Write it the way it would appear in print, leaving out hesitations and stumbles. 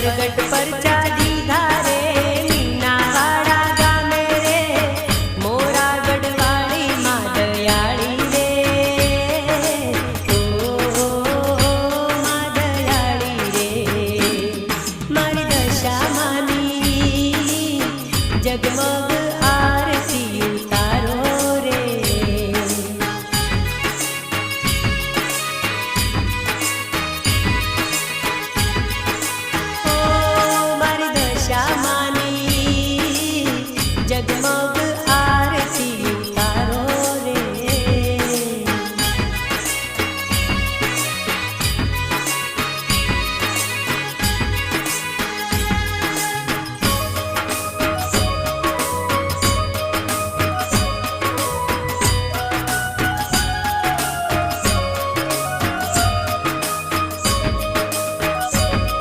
परगट पर चाली धारे मीनावाड़ा गामे रे मोरा गढ़वाड़ी मादयाड़ी रे ओ मादयाड़ी रे मारी दशा मानी जगमग